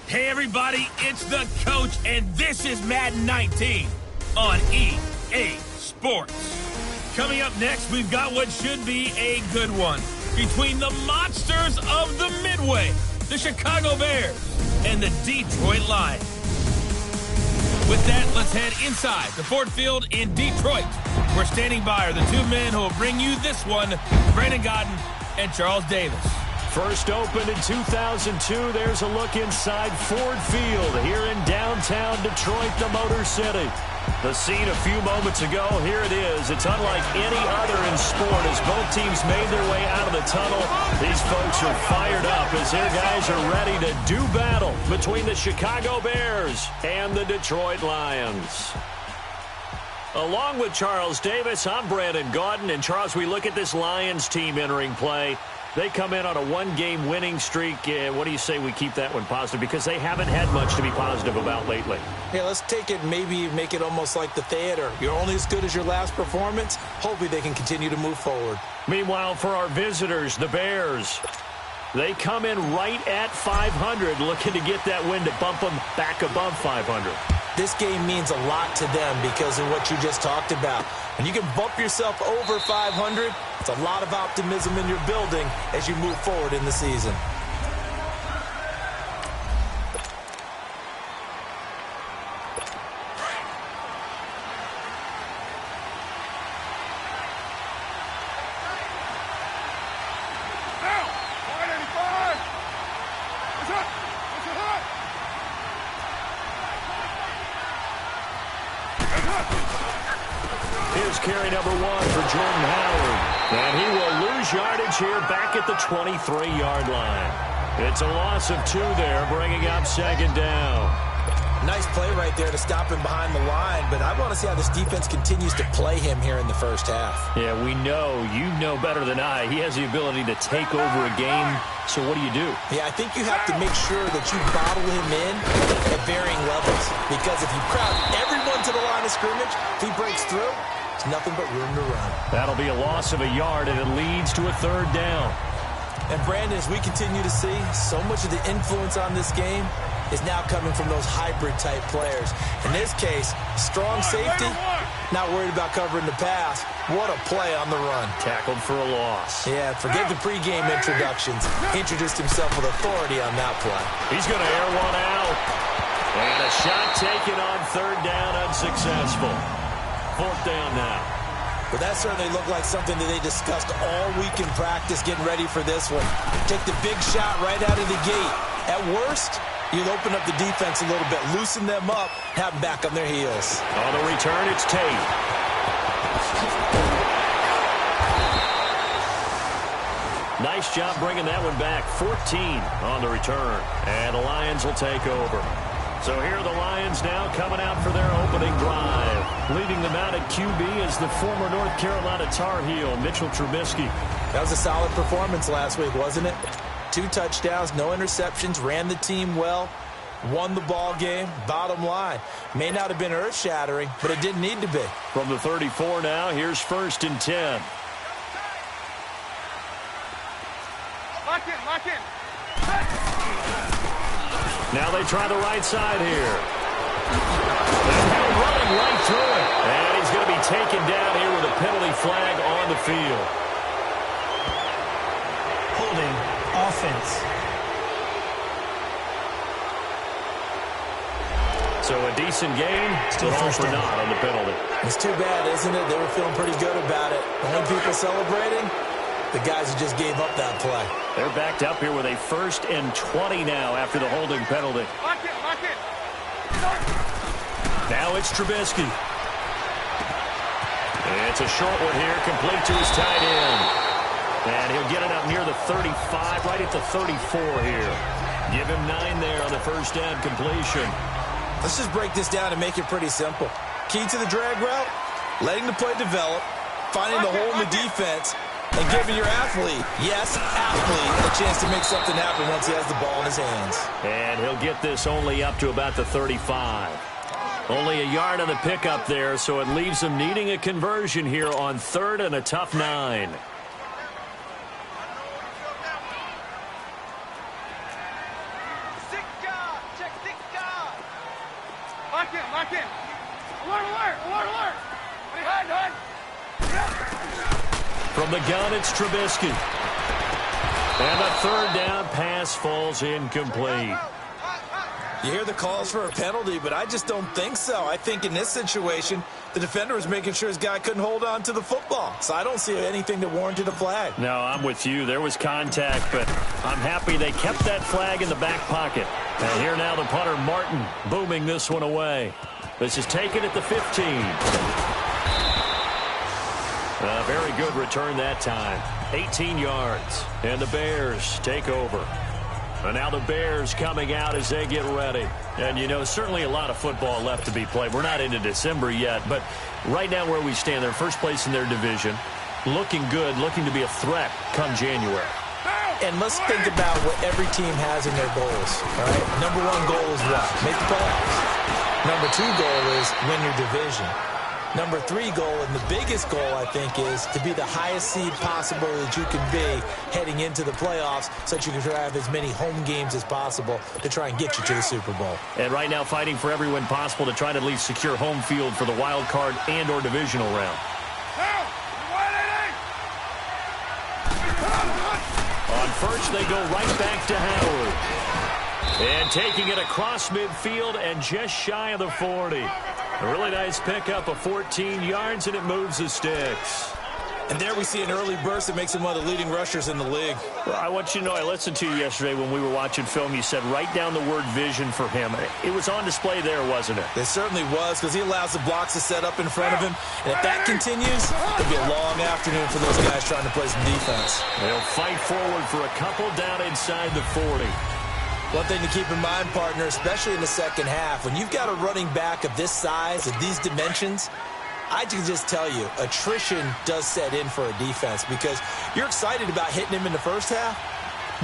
Hey everybody, it's the coach, and this is Madden 19 on EA Sports. Coming up next, we've got what should be a good one between the monsters of the Midway, the Chicago Bears, and the Detroit Lions. With that, let's head inside the Ford Field in Detroit. We're standing by are the two men who will bring you this one, Brandon Gaudin and Charles Davis. First opened in 2002, there's a look inside Ford Field here in downtown Detroit, the Motor City. The scene a few moments ago, here it is. It's unlike any other in sport as both teams made their way out of the tunnel. These folks are fired up as their guys are ready to do battle between the Chicago Bears and the Detroit Lions. Along with Charles Davis, I'm Brandon Gaudin. And Charles, we look at this Lions team entering play. They come in on a one-game winning streak. What do you say we keep that one positive? Because they haven't had much to be positive about lately. Yeah, let's take it, maybe make it almost like the theater. You're only as good as your last performance. Hopefully they can continue to move forward. Meanwhile, for our visitors, the Bears, they come in right at 500, looking to get that win to bump them back above 500. This game means a lot to them because of what you just talked about. When you can bump yourself over 500, it's a lot of optimism in your building as you move forward in the season. Here's carry number 1 for Jordan Howard. And he will lose yardage here back at the 23-yard line. It's a loss of 2 there, bringing up second down. Nice play right there to stop him behind the line, but I want to see how this defense continues to play him here in the first half. Yeah, we know, you know better than I, he has the ability to take over a game. So what do you do? Yeah, I think you have to make sure that you bottle him in at varying levels. Because if you crowd everyone to the line of scrimmage, if he breaks through, there's nothing but room to run. That'll be a loss of a yard, and it leads to a third down. And Brandon, as we continue to see, so much of the influence on this game is now coming from those hybrid-type players. In this case, strong safety, not worried about covering the pass. What a play on the run. Tackled for a loss. Yeah, forget the pregame introductions. Introduced himself with authority on that play. He's going to air one out. And a shot taken on third down, unsuccessful. Fourth down now. But that certainly looked like something that they discussed all week in practice getting ready for this one. Take the big shot right out of the gate. At worst, you'll open up the defense a little bit, loosen them up, have them back on their heels. On the return, it's Tate. Nice job bringing that one back. 14 on the return. And the Lions will take over. So here are the Lions now coming out for their opening drive. Leading them out at QB is the former North Carolina Tar Heel, Mitchell Trubisky. That was a solid performance last week, wasn't it? 2 touchdowns, no interceptions, ran the team well, won the ball game. Bottom line, may not have been earth-shattering, but it didn't need to be. From the 34 now, here's 1st and 10. Lock in. Now they try the right side here. And running right through it. And he's going to be taken down here with a penalty flag on the field. Holding offense. So a decent game, still all for naught on the penalty. It's too bad, isn't it? They were feeling pretty good about it. The only people celebrating, the guys who just gave up that play. They're backed up here with a 1st and 20 now after the holding penalty. Lock it. Now it's Trubisky. It's a short one here, complete to his tight end. And he'll get it up near the 35, right at the 34 here. Give him 9 there on the first down completion. Let's just break this down and make it pretty simple. Key to the drag route, letting the play develop, finding the hole in the defense, and giving your athlete, yes, athlete, a chance to make something happen once he has the ball in his hands. And he'll get this only up to about the 35. Only a yard on the pickup there, so it leaves him needing a conversion here on 3rd and a tough 9. Lock in. Alert, alert, alert, alert. Hide. From the gun, it's Trubisky. And the third down pass falls incomplete. You hear the calls for a penalty, but I just don't think so. I think in this situation, the defender was making sure his guy couldn't hold on to the football. So I don't see anything that warranted a flag. No, I'm with you. There was contact, but I'm happy they kept that flag in the back pocket. And here now the punter, Martin, booming this one away. This is taken at the 15. A very good return that time. 18 yards. And the Bears take over. And now the Bears coming out as they get ready. And, you know, certainly a lot of football left to be played. We're not into December yet, but right now where we stand, they're first place in their division. Looking good, looking to be a threat come January. And let's think about what every team has in their goals, all right? Number one goal is what? Make the playoffs. Number two goal is win your division. Number three goal, and the biggest goal, I think, is to be the highest seed possible that you can be heading into the playoffs so that you can have as many home games as possible to try and get you to the Super Bowl. And right now fighting for every win possible to try to at least secure home field for the wild card and or divisional round. On first, they go right back to Howard. And taking it across midfield and just shy of the 40. A really nice pickup of 14 yards, and it moves the sticks. And there we see an early burst that makes him one of the leading rushers in the league. Well, I want you to know, I listened to you yesterday when we were watching film. You said write down the word vision for him. It was on display there, wasn't it? It certainly was, because he allows the blocks to set up in front of him. And if that continues, it'll be a long afternoon for those guys trying to play some defense. They'll fight forward for a couple down inside the 40. One thing to keep in mind, partner, especially in the second half, when you've got a running back of this size, of these dimensions, I can just tell you, attrition does set in for a defense because you're excited about hitting him in the first half.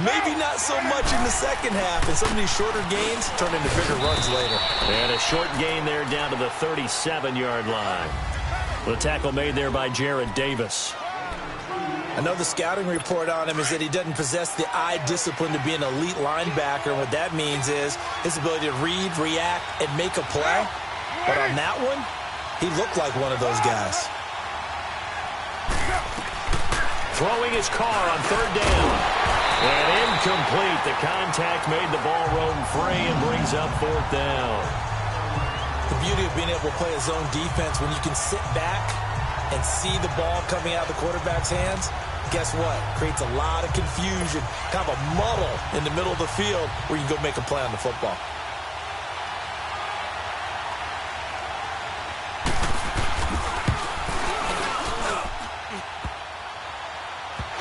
Maybe not so much in the second half, and some of these shorter gains turn into bigger runs later. And a short gain there down to the 37-yard line. The tackle made there by Jared Davis. I know the scouting report on him is that he doesn't possess the eye discipline to be an elite linebacker. And what that means is his ability to read, react, and make a play. But on that one, he looked like one of those guys. Throwing his car on third down. And incomplete. The contact made the ball roam free and brings up fourth down. The beauty of being able to play a zone defense when you can sit back and see the ball coming out of the quarterback's hands, guess what? Creates a lot of confusion, kind of a muddle in the middle of the field where you can go make a play on the football.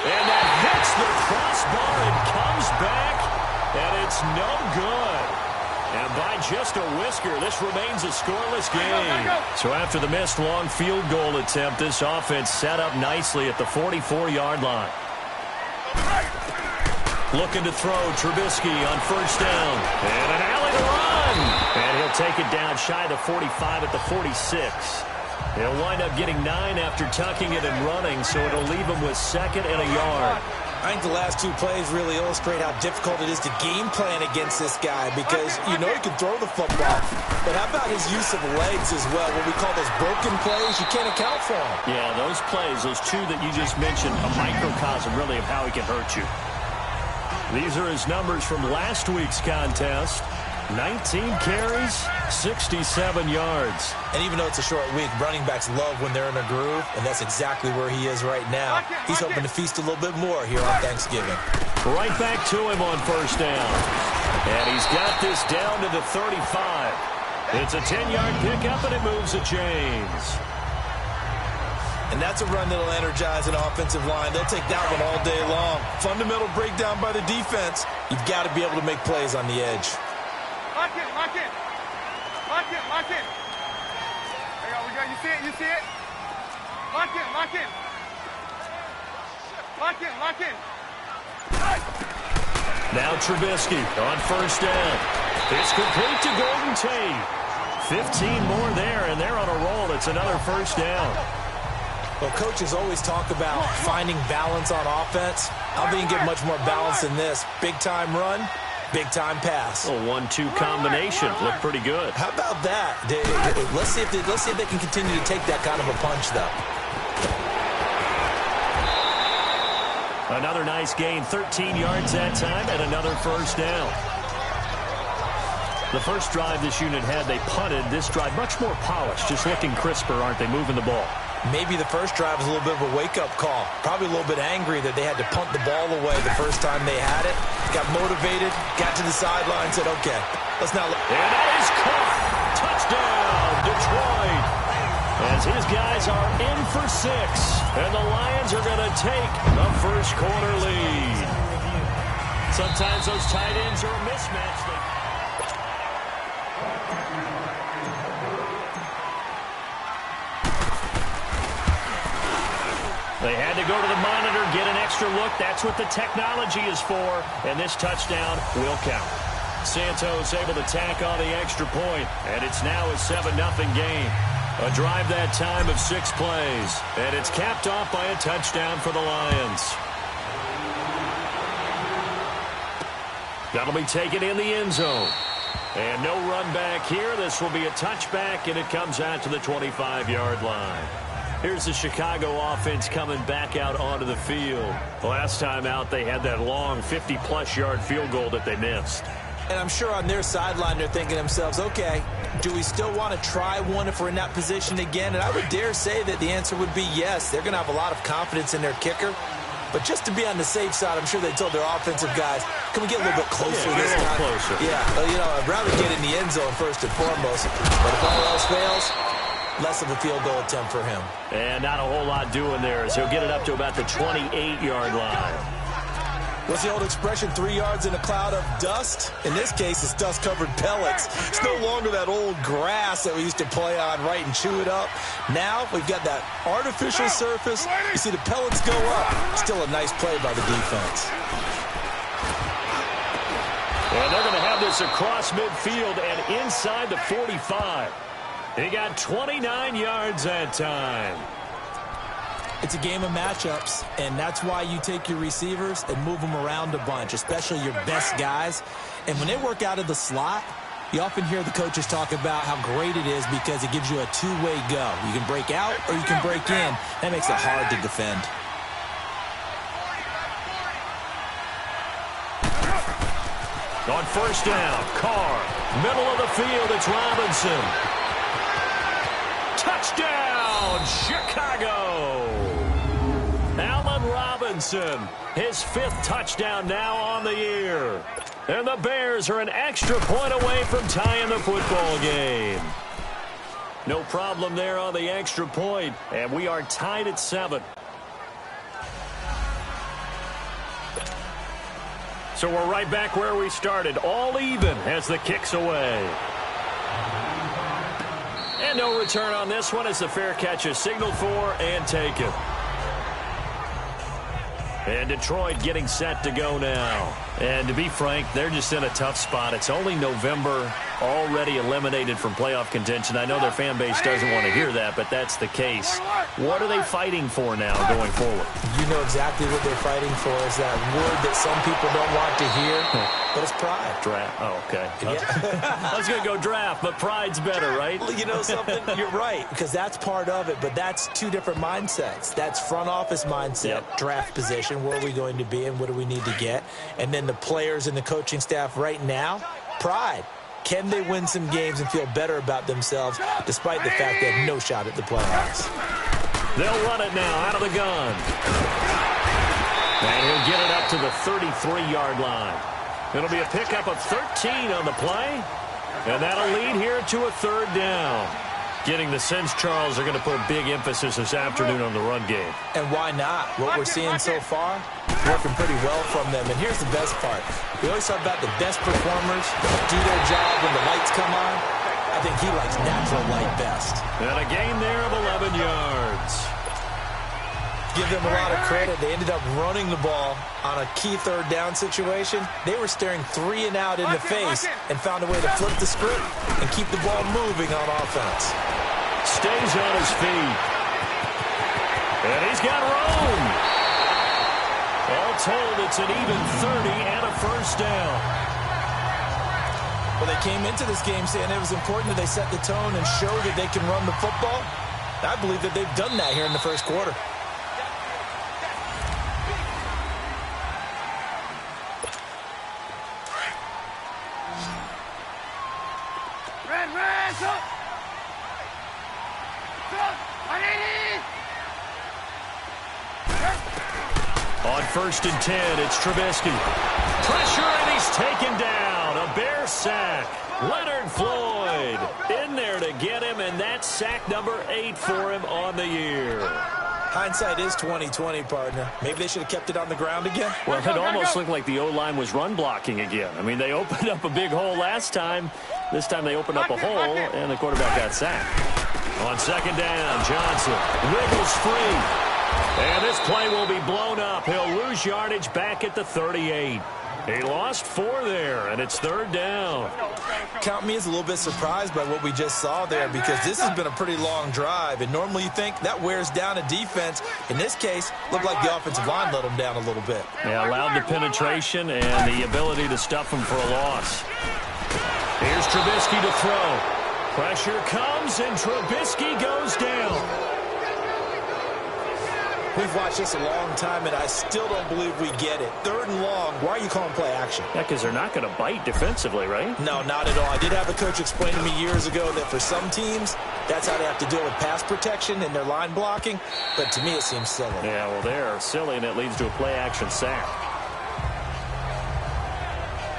And that hits the crossbar and comes back, and it's no good. And by just a whisker, this remains a scoreless game. So after the missed long field goal attempt, this offense set up nicely at the 44-yard line. Looking to throw, Trubisky on first down. And an alley to run. And he'll take it down shy of the 45 at the 46. He'll wind up getting 9 after tucking it and running, so it'll leave him with second and a yard. I think the last two plays really illustrate how difficult it is to game plan against this guy because you know he can throw the football, but how about his use of legs as well, what we call those broken plays? You can't account for them. Yeah, those plays, those two that you just mentioned, a microcosm really of how he can hurt you. These are his numbers from last week's contest. 19 carries, 67 yards. And even though it's a short week, running backs love when they're in a groove, and that's exactly where he is right now. He's hoping to feast a little bit more here on Thanksgiving. Right back to him on first down. And he's got this down to the 35. It's a 10-yard pickup, and it moves the chains. And that's a run that'll energize an offensive line. They'll take that one all day long. Fundamental breakdown by the defense. You've got to be able to make plays on the edge. Lock in, lock in. Lock in, lock in. There you go, we got, you see it, you see it? Lock in, lock in. Lock in, lock in. Now Trubisky on first down. It's complete to Golden Tate. 15 more there, and they're on a roll. It's another first down. Well, coaches always talk about finding balance on offense. I don't think you get much more balance than this. Big-time run, Big-time pass. A 1-2 combination. Looked pretty good. How about that? Let's see if they can continue to take that kind of a punch, though. Another nice gain, 13 yards that time, and another first down. The first drive this unit had, they punted. This drive, much more polished, just looking crisper, aren't they, moving the ball? Maybe the first drive was a little bit of a wake-up call. Probably a little bit angry that they had to punt the ball away the first time they had it. Got motivated, got to the sideline, said, okay, let's not look. And that is caught. Touchdown, Detroit. As his guys are in for 6. And the Lions are going to take the first quarter lead. Sometimes those tight ends are a mismatch. They had to go to the monitor, get an extra look. That's what the technology is for. And this touchdown will count. Santos able to tack on the extra point. And it's now a 7-0 game. A drive that time of 6 plays. And it's capped off by a touchdown for the Lions. That'll be taken in the end zone. And no run back here. This will be a touchback, and it comes out to the 25-yard line. Here's the Chicago offense coming back out onto the field. Last time out, they had that long 50-plus yard field goal that they missed. And I'm sure on their sideline, they're thinking to themselves, okay, do we still want to try one if we're in that position again? And I would dare say that the answer would be yes. They're going to have a lot of confidence in their kicker. But just to be on the safe side, I'm sure they told their offensive guys, can we get a little bit closer this time? Closer. Yeah, I'd rather get in the end zone first and foremost. But if all else fails, less of a field goal attempt for him. And not a whole lot doing there as he'll get it up to about the 28-yard line. What's the old expression, 3 yards in a cloud of dust? In this case, it's dust-covered pellets. It's no longer that old grass that we used to play on, right, and chew it up. Now we've got that artificial surface. You see the pellets go up. Still a nice play by the defense. And they're going to have this across midfield and inside the 45. He got 29 yards that time. It's a game of matchups, and that's why you take your receivers and move them around a bunch, especially your best guys. And when they work out of the slot, you often hear the coaches talk about how great it is because it gives you a two-way go. You can break out or you can break in. That makes it hard to defend. On first down, Carr. Middle of the field, it's Robinson. Touchdown, Chicago! Allen Robinson, his 5th touchdown now on the year. And the Bears are an extra point away from tying the football game. No problem there on the extra point, and we are tied at 7. So we're right back where we started, all even as the kick's away. And no return on this one as the fair catch is signaled for and taken. And Detroit getting set to go now. And to be frank, they're just in a tough spot. It's only November, already eliminated from playoff contention. I know their fan base doesn't want to hear that, but that's the case. What are they fighting for now going forward? You know exactly what they're fighting for is that word that some people don't want to hear, but it's pride. Draft. Oh, okay. Yeah. I was going to go draft, but pride's better, right? Well, you know something? You're right, because that's part of it, but that's two different mindsets. That's front office mindset, draft position, where are we going to be and what do we need to get? And then the players and the coaching staff right now, pride. Can they win some games and feel better about themselves despite the fact they have no shot at the playoffs? They'll run it now out of the gun. And he'll get it up to the 33-yard line. It'll be a pickup of 13 on the play. And that'll lead here to a 3rd down. Getting the sense Charles are going to put a big emphasis this afternoon on the run game. And why not? What we're seeing so far, working pretty well from them. And here's the best part. We always talk about the best performers do their job when the lights come on. I think he likes natural light best. And a gain there of 11 yards. Give them a lot of credit. They ended up running the ball on a key 3rd down situation. They were staring 3 and out in the face and found a way to flip the script and keep the ball moving on offense. Stays on his feet. And he's got room. All told, it's an even 30 and a first down. Well, they came into this game saying it was important that they set the tone and show that they can run the football. I believe that they've done that here in the first quarter. On 1st and 10, it's Trubisky. Pressure, and he's taken down. A Bear sack. Leonard Floyd in there to get him, and that's sack number 8 for him on the year. Hindsight is 20/20, partner. Maybe they should have kept it on the ground again. Well, it almost looked like the O-line was run blocking again. I mean, they opened up a big hole last time. This time they opened up a hole, and the quarterback got sacked. On 2nd down, Johnson wiggles free. And this play will be blown up. He'll lose yardage back at the 38. He lost 4 there, and it's 3rd down. Count me as a little bit surprised by what we just saw there, because this has been a pretty long drive, and normally you think that wears down a defense. In this case, looked like the offensive line let them down a little bit. Yeah, allowed the penetration and the ability to stuff him for a loss. Here's Trubisky to throw. Pressure comes, and Trubisky goes down. We've watched this a long time, and I still don't believe we get it. 3rd and long. Why are you calling play action? Yeah, because they're not going to bite defensively, right? No, not at all. I did have a coach explain to me years ago that for some teams, that's how they have to deal with pass protection and their line blocking. But to me, it seems silly. Yeah, well, they're silly, and it leads to a play action sack.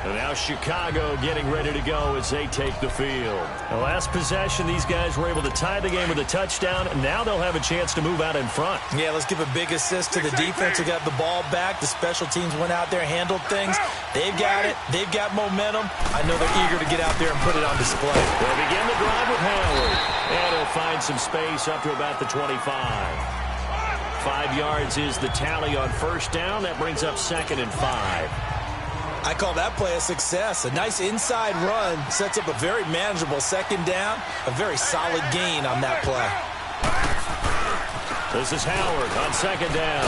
And now Chicago getting ready to go as they take the field. The last possession, these guys were able to tie the game with a touchdown. And now they'll have a chance to move out in front. Yeah, let's give a big assist to the defense who got the ball back. The special teams went out there, handled things. They've got it. They've got momentum. I know they're eager to get out there and put it on display. They'll begin the drive with Howard. And he'll find some space up to about the 25. 5 yards is the tally on 1st down. That brings up 2nd and 5. I call that play a success. A nice inside run sets up a very manageable 2nd down. A very solid gain on that play. This is Howard on 2nd down.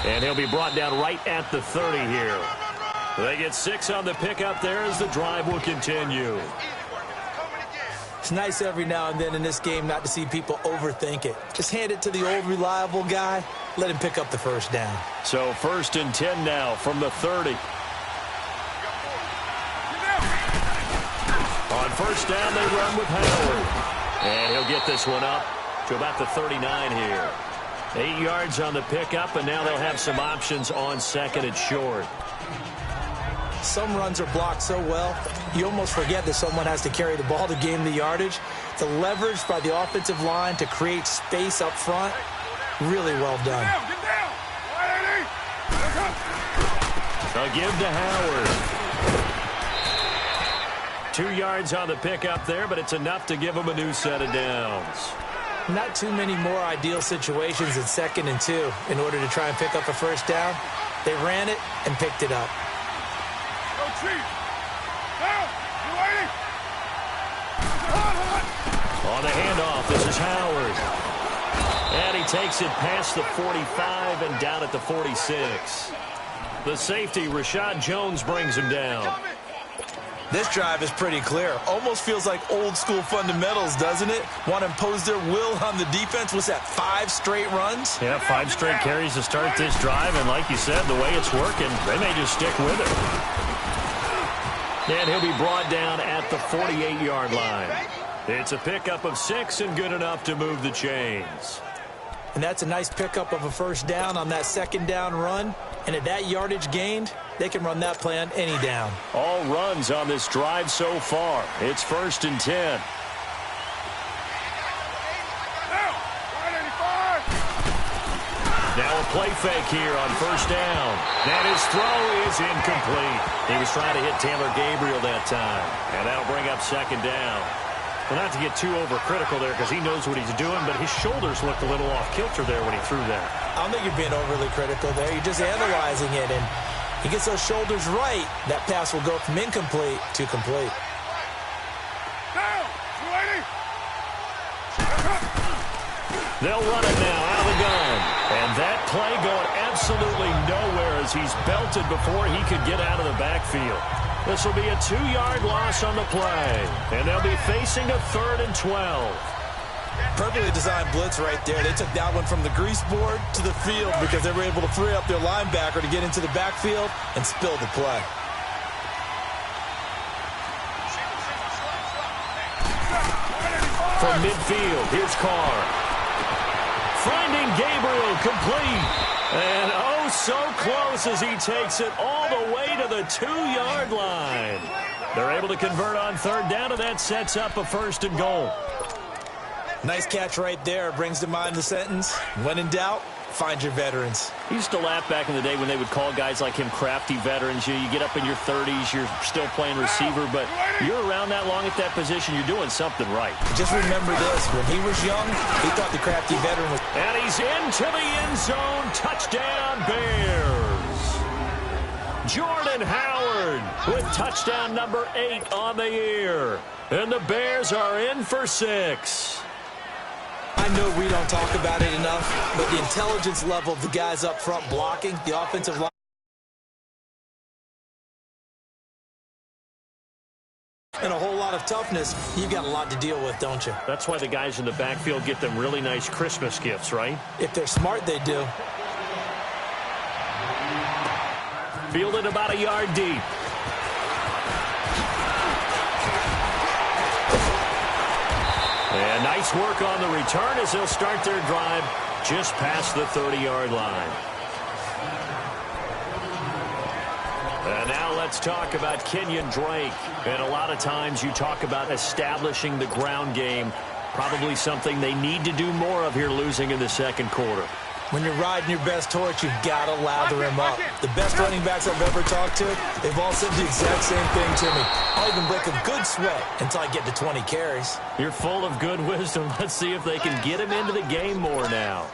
And he'll be brought down right at the 30 here. They get 6 on the pickup there as the drive will continue. It's nice every now and then in this game not to see people overthink it. Just hand it to the old reliable guy. Let him pick up the 1st down. So 1st and 10 now from the 30. On 1st down, they run with Howard. And he'll get this one up to about the 39 here. 8 yards on the pickup, and now they'll have some options on 2nd and short. Some runs are blocked so well, you almost forget that someone has to carry the ball to gain the yardage. The leverage by the offensive line to create space up front, really well done. They'll give to Howard. 2 yards on the pickup there, but it's enough to give him a new set of downs. Not too many more ideal situations at 2nd and 2 in order to try and pick up a 1st down. They ran it and picked it up. On the handoff, this is Howard. And he takes it past the 45 and down at the 46. The safety, Rashad Jones, brings him down. This drive is pretty clear. Almost feels like old school fundamentals, doesn't it? Want to impose their will on the defense. What's that, 5 straight runs? Yeah, 5 straight carries to start this drive. And like you said, the way it's working, they may just stick with it. And he'll be brought down at the 48-yard line. It's a pickup of 6 and good enough to move the chains. And that's a nice pickup of a 1st down on that 2nd down run. And at that yardage gained, they can run that play on any down. All runs on this drive so far. It's 1st and 10. Now a play fake here on 1st down. And his throw is incomplete. He was trying to hit Taylor Gabriel that time. And that'll bring up 2nd down. Well, not to get too overcritical there because he knows what he's doing, but his shoulders looked a little off kilter there when he threw that. I don't think you're being overly critical there. You're just analyzing it, and he gets those shoulders right. That pass will go from incomplete to complete. They'll run it now out of the gun. And that play going absolutely nowhere as he's belted before he could get out of the backfield. This will be a 2-yard loss on the play, and they'll be facing a 3rd and 12. Perfectly designed blitz right there. They took that one from the grease board to the field because they were able to free up their linebacker to get into the backfield and spill the play. From midfield, here's Carr. Finding Gabriel complete. And oh, so close as he takes it all the way to the 2-yard line. They're able to convert on 3rd down, and that sets up a 1st and goal. Nice catch right there. Brings to mind the sentence, when in doubt, find your veterans. He used to laugh back in the day when they would call guys like him crafty veterans. You get up in your 30s, you're still playing receiver, but you're around that long at that position, you're doing something right. Just remember this, when he was young, he thought the crafty veteran was... And he's into the end zone. Touchdown, Bears. Jordan Howard with touchdown number 8 on the year. And the Bears are in for 6. I know we don't talk about it enough, but the intelligence level of the guys up front blocking, the offensive line, and a whole lot of toughness, you've got a lot to deal with, don't you? That's why the guys in the backfield get them really nice Christmas gifts, right? If they're smart, they do. Fielded about a yard deep. And nice work on the return as they'll start their drive just past the 30-yard line. And now let's talk about Kenyon Drake. And a lot of times you talk about establishing the ground game. Probably something they need to do more of here, losing in the 2nd quarter. When you're riding your best torch, you've got to lather him up. The best running backs I've ever talked to, they've all said the exact same thing to me. I'll even break a good sweat until I get to 20 carries. You're full of good wisdom. Let's see if they can get him into the game more now.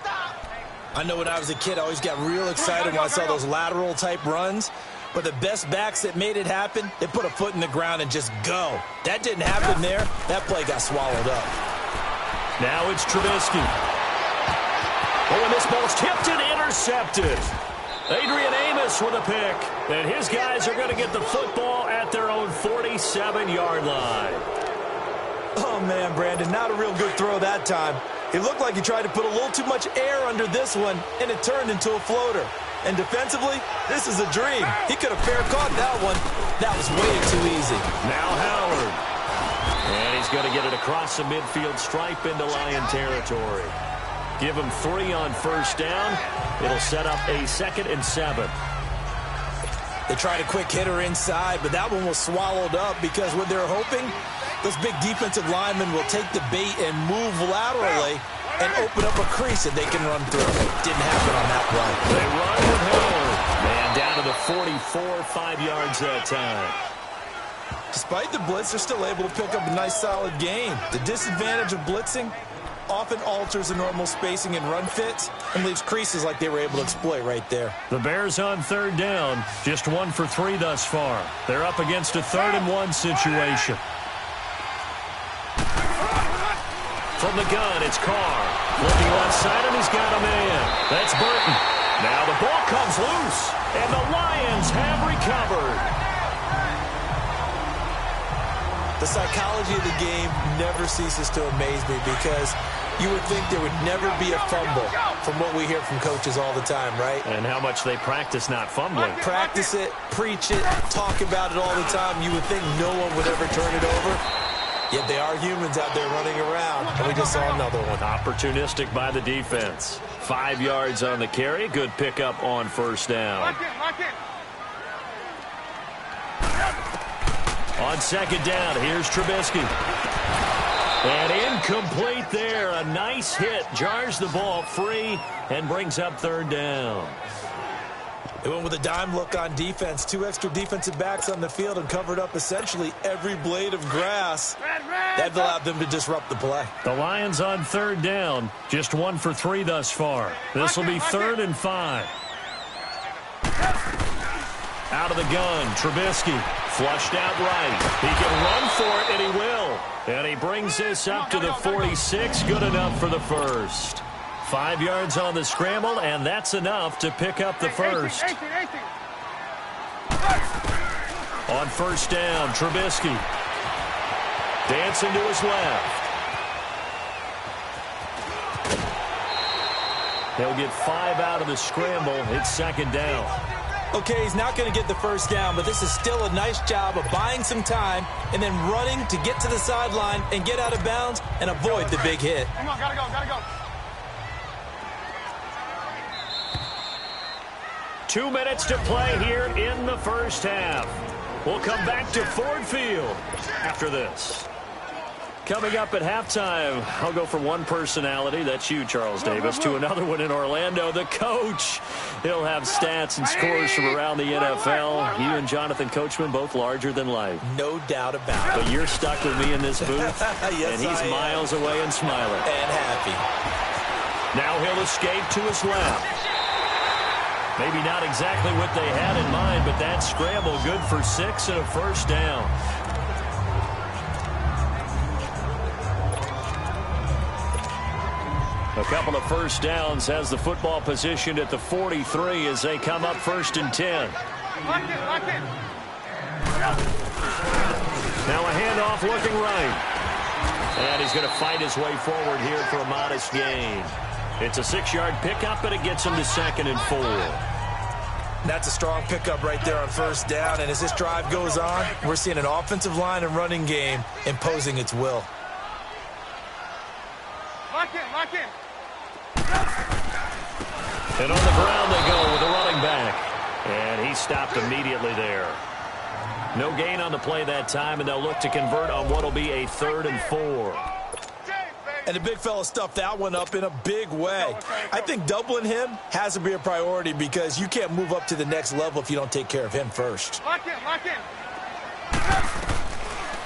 I know when I was a kid, I always got real excited when I saw those lateral-type runs. But the best backs that made it happen, they put a foot in the ground and just go. That didn't happen there. That play got swallowed up. Now it's Trubisky. Oh, and this ball's tipped and intercepted. Adrian Amos with a pick. And his guys are going to get the football at their own 47-yard line. Oh, man, Brandon, not a real good throw that time. It looked like he tried to put a little too much air under this one, and it turned into a floater. And defensively, this is a dream. He could have fair caught that one. That was way too easy. Now Howard. And he's going to get it across the midfield stripe into Lion territory. Give him 3 on 1st down. It'll set up a 2nd and 7. They tried a quick hitter inside, but that one was swallowed up because what they're hoping, those big defensive linemen will take the bait and move laterally and open up a crease that they can run through. Didn't happen on that play. They run with Howard. Man, down to the 44, 5 yards that time. Despite the blitz, they're still able to pick up a nice, solid gain. The disadvantage of blitzing often alters the normal spacing and run fits and leaves creases like they were able to exploit right there. The Bears on 3rd down, just 1 for 3 thus far. They're up against a 3rd and 1 situation. From the gun, it's Carr. Looking left side, and he's got a man. That's Burton. Now the ball comes loose, and the Lions have recovered. The psychology of the game never ceases to amaze me because you would think there would never be a fumble from what we hear from coaches all the time, right? And how much they practice not fumbling. Practice it, preach it, talk about it all the time. You would think no one would ever turn it over. Yet they are humans out there running around, and we just saw another one. Opportunistic by the defense. 5 yards on the carry. Good pickup on 1st down. On 2nd down, here's Trubisky. And incomplete there. A nice hit. Jars the ball free and brings up 3rd down. They went with a dime look on defense. 2 extra defensive backs on the field and covered up essentially every blade of grass. That allowed them to disrupt the play. The Lions on 3rd down. Just 1 for 3 thus far. This will be 3rd and 5. Out of the gun, Trubisky. Flushed out right. He can run for it, and he will. And he brings this up to the 46. Good enough for the 1st. 5 yards on the scramble, and that's enough to pick up the 1st. On first down, Trubisky. Dancing to his left. He'll get 5 out of the scramble. It's second down. Okay, he's not going to get the first down, but this is still a nice job of buying some time and then running to get to the sideline and get out of bounds and avoid the big hit. Come on, gotta go, gotta go. 2 minutes to play here in the first half. We'll come back to Ford Field after this. Coming up at halftime, I'll go from one personality, that's you, Charles Davis, to another one in Orlando, the coach. He'll have stats and scores from around the NFL. You and Jonathan Coachman, both larger than life. No doubt about it. But you're stuck with me in this booth, yes, and he's miles away and smiling. And happy. Now he'll escape to his left. Maybe not exactly what they had in mind, but that scramble good for 6 and a first down. A couple of first downs has the football positioned at the 43 as they come up first and 10. Lock it. Now a handoff looking right. And he's going to fight his way forward here for a modest gain. It's a 6-yard pickup, and it gets him to 2nd and 4. That's a strong pickup right there on first down, and as this drive goes on, we're seeing an offensive line and running game imposing its will. Lock in. And on the ground they go with the running back. And he stopped immediately there. No gain on the play that time, and they'll look to convert on what will be a 3rd and 4. And the big fella stuffed that one up in a big way. I think doubling him has to be a priority because you can't move up to the next level if you don't take care of him first. Lock in.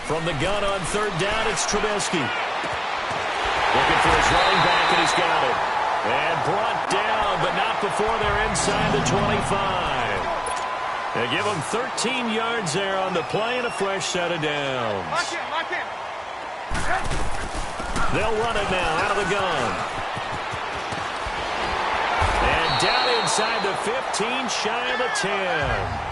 From the gun on 3rd down, it's Trubisky. Looking for his running back, and he's got it. And brought down, but not before they're inside the 25. They give him 13 yards there on the play and a fresh set of downs. Lock in. They'll run it now out of the gun. And down inside the 15, shy of the 10.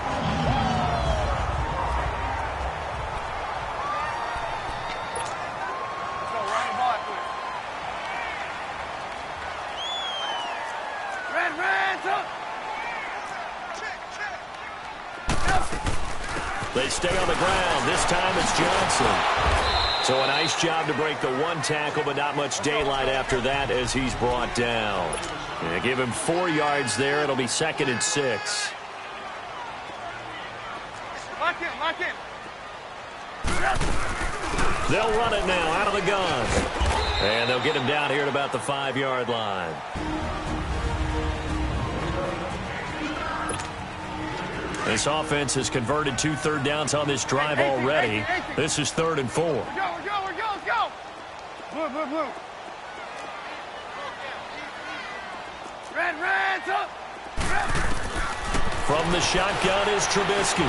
They stay on the ground. This time it's Johnson. So a nice job to break the 1 tackle, but not much daylight after that as he's brought down. And give him 4 yards there. It'll be 2nd and 6. Lock in. They'll run it now out of the gun. And they'll get him down here at about the 5-yard line. This offense has converted 2 third downs on this drive already. This is 3rd and 4. Let's go. Blue. Red, up. From the shotgun is Trubisky.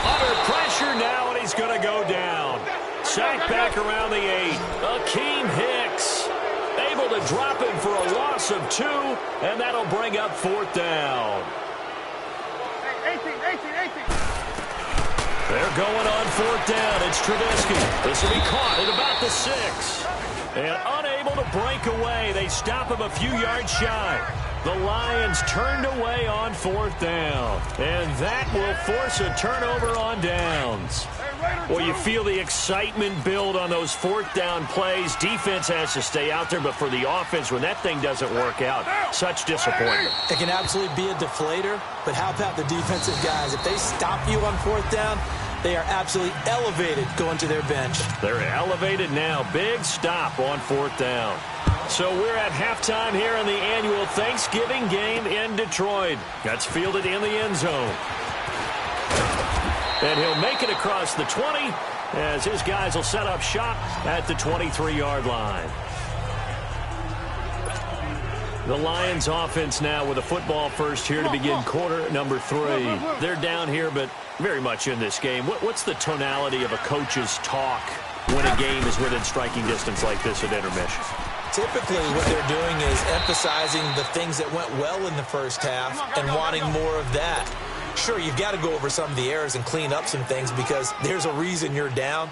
Under pressure now, and he's going to go down. Sacked back around the 8. Akeem Hicks able to drop him for a loss of 2, and that'll bring up 4th down. 18. They're going on 4th down. It's Trubisky. This will be caught at about the 6. And unable to break away. They stop him a few yards shy. The Lions turned away on 4th down. And that will force a turnover on downs. Well, you feel the excitement build on those 4th down plays. Defense has to stay out there, but for the offense, when that thing doesn't work out, such disappointment. It can absolutely be a deflator, but how about the defensive guys? If they stop you on 4th down, they are absolutely elevated going to their bench. They're elevated now. Big stop on 4th down. So we're at halftime here in the annual Thanksgiving game in Detroit. That's fielded in the end zone. And he'll make it across the 20 as his guys will set up shop at the 23-yard line. The Lions offense now with a football first here to begin quarter number 3. They're down here, but very much in this game. What's the tonality of a coach's talk when a game is within striking distance like this at intermission? Typically what they're doing is emphasizing the things that went well in the first half and wanting more of that. Sure, you've got to go over some of the errors and clean up some things because there's a reason you're down.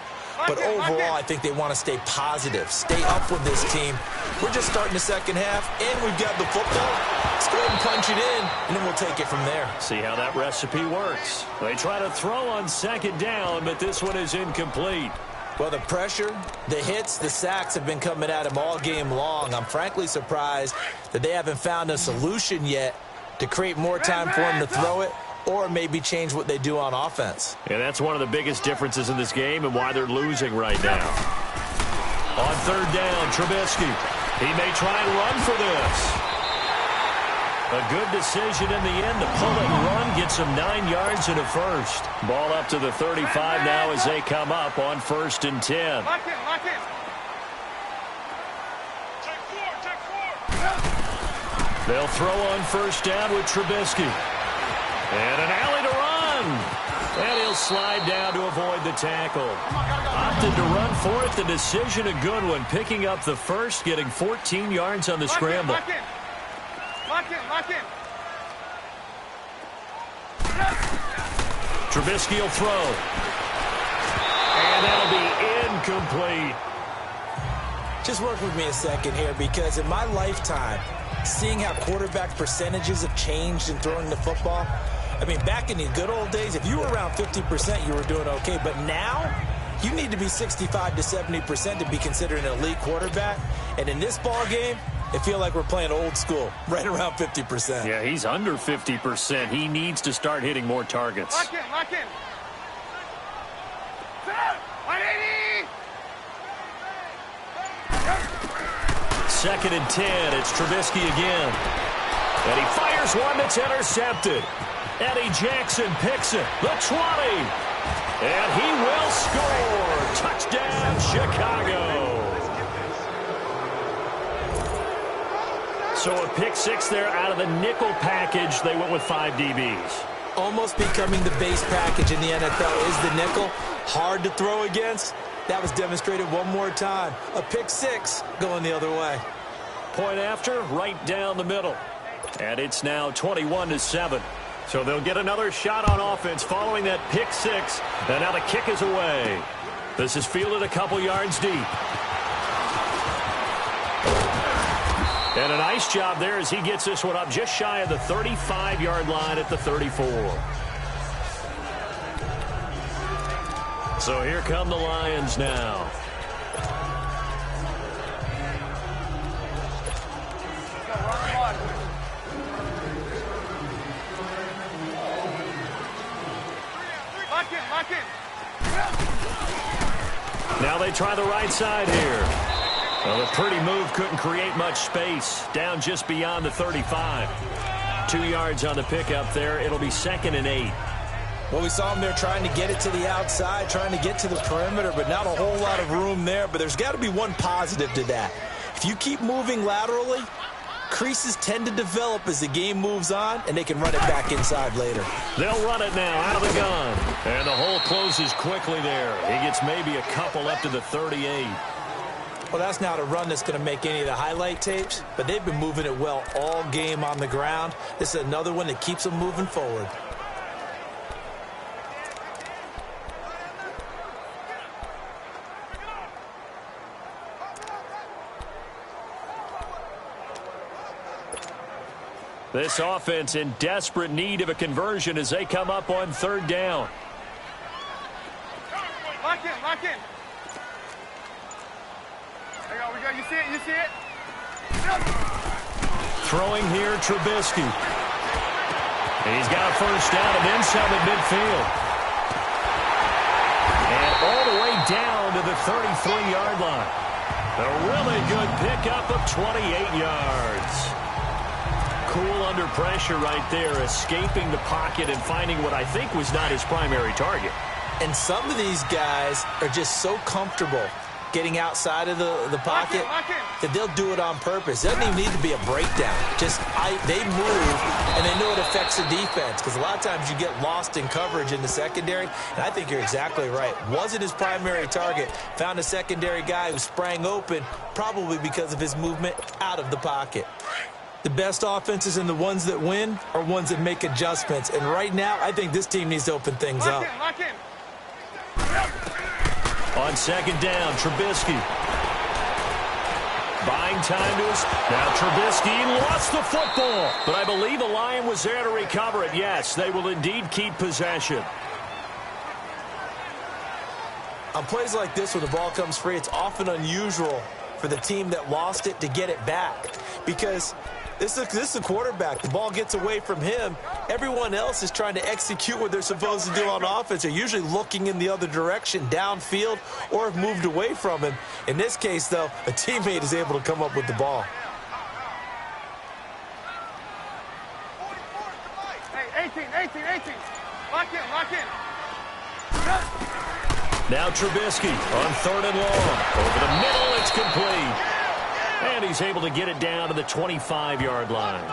But overall, I think they want to stay positive, stay up with this team. We're just starting the second half, and we've got the football. Let's go ahead and punch it in, and then we'll take it from there. See how that recipe works. They try to throw on second down, but this one is incomplete. Well, the pressure, the hits, the sacks have been coming at him all game long. I'm frankly surprised that they haven't found a solution yet to create more time for him to throw it or maybe change what they do on offense. And that's one of the biggest differences in this game and why they're losing right now. On third down, Trubisky. He may try and run for this. A good decision in the end to pull and run, get some 9 yards and a first. Ball up to the 35 now as they come up on 1st and 10. Lock in, lock in. They'll throw on first down with Trubisky. And an alley to run. And he'll slide down to avoid the tackle. Opted to run for it. The decision a good one. Picking up the first, getting 14 yards on the scramble. Lock in. Lock in, lock in. Trubisky will throw. And that'll be incomplete. Just work with me a second here because in my lifetime, seeing how quarterback percentages have changed in throwing the football, I mean, back in the good old days, if you were around 50%, you were doing okay. But now, you need to be 65 to 70% to be considered an elite quarterback. And in this ball game, I feel like we're playing old school, right around 50%. Yeah, he's under 50%. He needs to start hitting more targets. Lock in, lock in. 180. 2nd and 10. It's Trubisky again. And he fires one that's intercepted. Eddie Jackson picks it. The 20. And he will score. Touchdown, Chicago. So a pick six there out of the nickel package. They went with 5 DBs. Almost becoming the base package in the NFL is the nickel. Hard to throw against. That was demonstrated one more time. A pick six going the other way. Point after, right down the middle. And it's now 21-7. So they'll get another shot on offense following that pick six. And now the kick is away. This is fielded a couple yards deep. And a nice job there as he gets this one up just shy of the 35-yard line at the 34. So here come the Lions now. Lock in. Now they try the right side here. Well, the pretty move couldn't create much space. Down just beyond the 35. 2 yards on the pickup there. It'll be 2nd and 8. Well, we saw him there trying to get it to the outside, trying to get to the perimeter, but not a whole lot of room there. But there's got to be one positive to that. If you keep moving laterally, creases tend to develop as the game moves on, and they can run it back inside later. They'll run it now out of the gun. And the hole closes quickly there. He gets maybe a couple up to the 38. Well, that's not a run that's going to make any of the highlight tapes, but they've been moving it well all game on the ground. This is another one that keeps them moving forward. This offense in desperate need of a conversion as they come up on 3rd down. Lock in. There you go, you see it? Throwing here, Trubisky. He's got a first down and then some at midfield. And all the way down to the 33-yard line. A really good pickup of 28 yards. Cool under pressure right there, escaping the pocket and finding what I think was not his primary target. And some of these guys are just so comfortable getting outside of the pocket that they'll do it on purpose. It doesn't even need to be a breakdown. They move, and they know it affects the defense because a lot of times you get lost in coverage in the secondary, and I think you're exactly right. Wasn't his primary target. Found a secondary guy who sprang open, probably because of his movement out of the pocket. The best offenses and the ones that win are ones that make adjustments. And right now, I think this team needs to open things up. Lock in. On second down, Trubisky. Buying time to us. Now Trubisky lost the football. But I believe the Lion was there to recover it. Yes, they will indeed keep possession. On plays like this, when the ball comes free, it's often unusual for the team that lost it to get it back. Because this is a quarterback. The ball gets away from him. Everyone else is trying to execute what they're supposed to do on offense. They're usually looking in the other direction, downfield, or have moved away from him. In this case, though, a teammate is able to come up with the ball. Hey, 18. Lock in. Now Trubisky on third and long. Over the middle, it's complete. And he's able to get it down to the 25-yard line.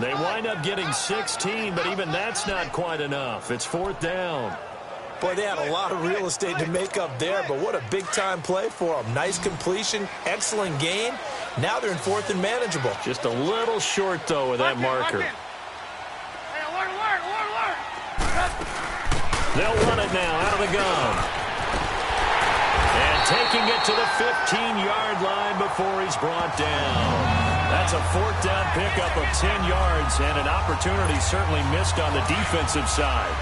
They wind up getting 16, but even that's not quite enough. It's fourth down. Boy, they had a lot of real estate to make up there, but what a big-time play for them. Nice completion, excellent gain. Now they're in fourth and manageable. Just a little short, though, with that marker. Hey, alert. They'll run it now out of the gun. And taking it to the 15-yard line before he's brought down. That's a fourth down pickup of 10 yards and an opportunity certainly missed on the defensive side.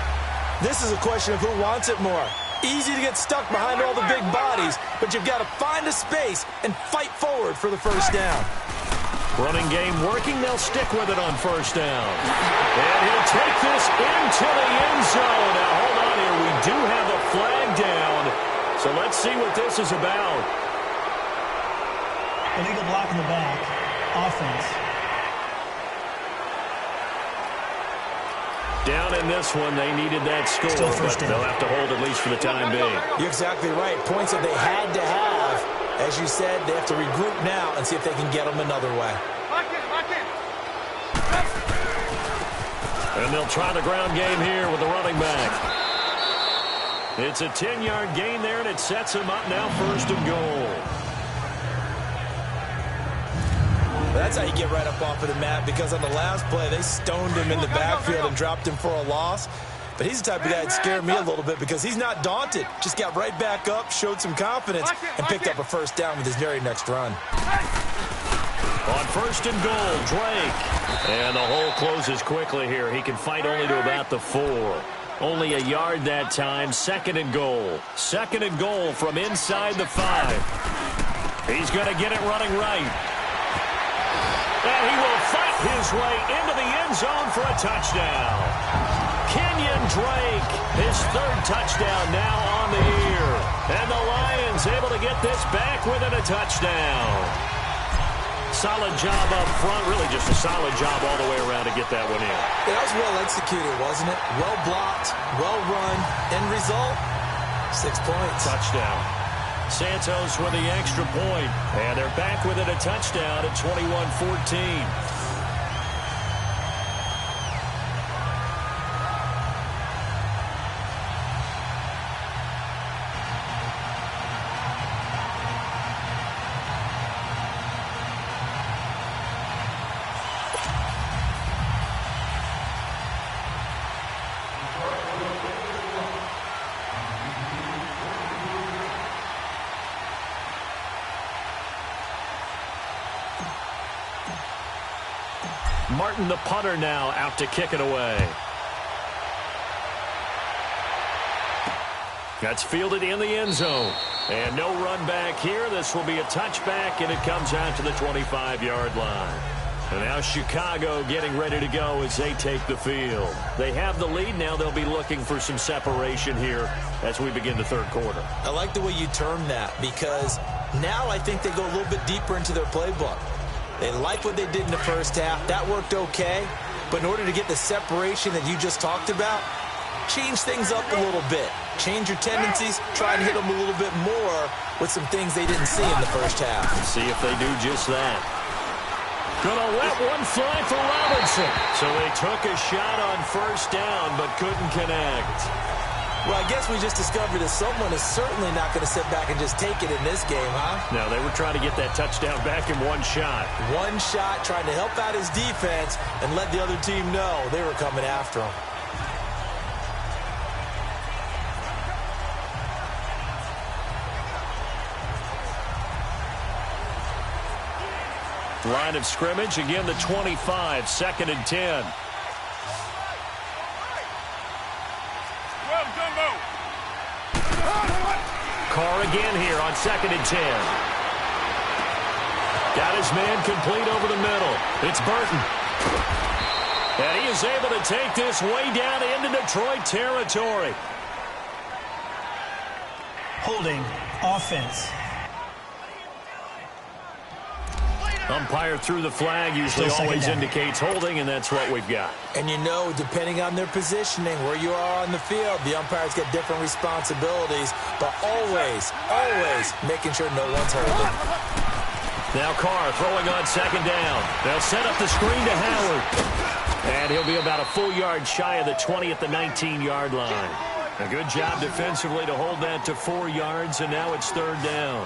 This is a question of who wants it more. Easy to get stuck behind all the big bodies, but you've got to find a space and fight forward for the first down. Running game working. They'll stick with it on first down. And he'll take this into the end zone. Now, hold on here. We do have a flag down. So let's see what this is about. Illegal block in the back. Offense. Down in this one, they needed that score, but they'll have to hold at least for the time being. You're exactly right. Points that they had to have. As you said, they have to regroup now and see if they can get them another way. Lock in. And they'll try the ground game here with the running back. It's a 10-yard gain there, and it sets him up now first and goal. That's how you get right up off of the mat, because on the last play, they stoned him in the backfield and dropped him for a loss. But he's the type of guy that scared me a little bit because he's not daunted. Just got right back up, showed some confidence, and picked up a first down with his very next run. On first and goal, Drake. And the hole closes quickly here. He can fight only to about the 4. Only a yard that time. Second and goal. Second and goal from inside the 5. He's going to get it running right. And he will fight his way into the end zone for a touchdown. Kenyon Drake, his third touchdown now on the year. And the Lions able to get this back within a touchdown. Solid job up front, really just a solid job all the way around to get that one in. That was well executed, wasn't it? Well blocked, well run. End result, 6 points. Touchdown. Santos with the extra point, and they're back within a touchdown at 21-14. Martin, the punter, now out to kick it away. That's fielded in the end zone. And no run back here. This will be a touchback, and it comes out to the 25-yard line. And now Chicago getting ready to go as they take the field. They have the lead. Now they'll be looking for some separation here as we begin the third quarter. I like the way you term that, because now I think they go a little bit deeper into their playbook. They like what they did in the first half. That worked okay. But in order to get the separation that you just talked about, change things up a little bit. Change your tendencies. Try and hit them a little bit more with some things they didn't see in the first half. See if they do just that. Gonna let one fly for Robinson. So they took a shot on first down but couldn't connect. Well, I guess we just discovered that someone is certainly not going to sit back and just take it in this game, huh? No, they were trying to get that touchdown back in one shot. One shot, trying to help out his defense and let the other team know they were coming after him. Line of scrimmage, again the 25, 2nd and 10. Carr again here on 2nd and 10. Got his man complete over the middle. It's Burton. And he is able to take this way down into Detroit territory. Holding offense. Umpire threw the flag, usually always indicates holding, and that's what we've got. And you know, depending on their positioning, where you are on the field, the umpires get different responsibilities, but always, always making sure no one's hurting. Now Carr throwing on 2nd down. They'll set up the screen to Howard. And he'll be about a full yard shy of the 20 at the 19-yard line. A good job defensively to hold that to 4 yards, and now it's 3rd down.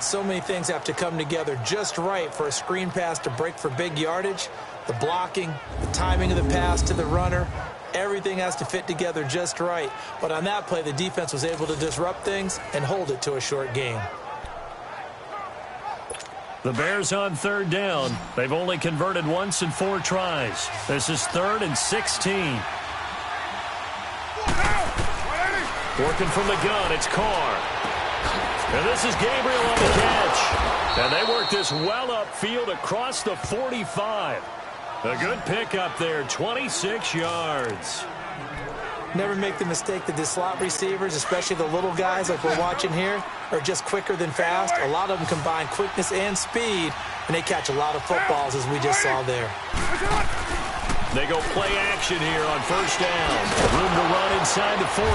So many things have to come together just right for a screen pass to break for big yardage. The blocking, the timing of the pass to the runner, everything has to fit together just right. But on that play, the defense was able to disrupt things and hold it to a short game. The Bears on 3rd down. They've only converted once in 4 tries. This is 3rd and 16. Working from the gun, it's Carr. And this is Gabriel on the catch. And they work this well upfield across the 45. A good pickup there, 26 yards. Never make the mistake that the slot receivers, especially the little guys like we're watching here, are just quicker than fast. A lot of them combine quickness and speed, and they catch a lot of footballs, as we just saw there. They go play action here on 1st down. Room to run inside the 40.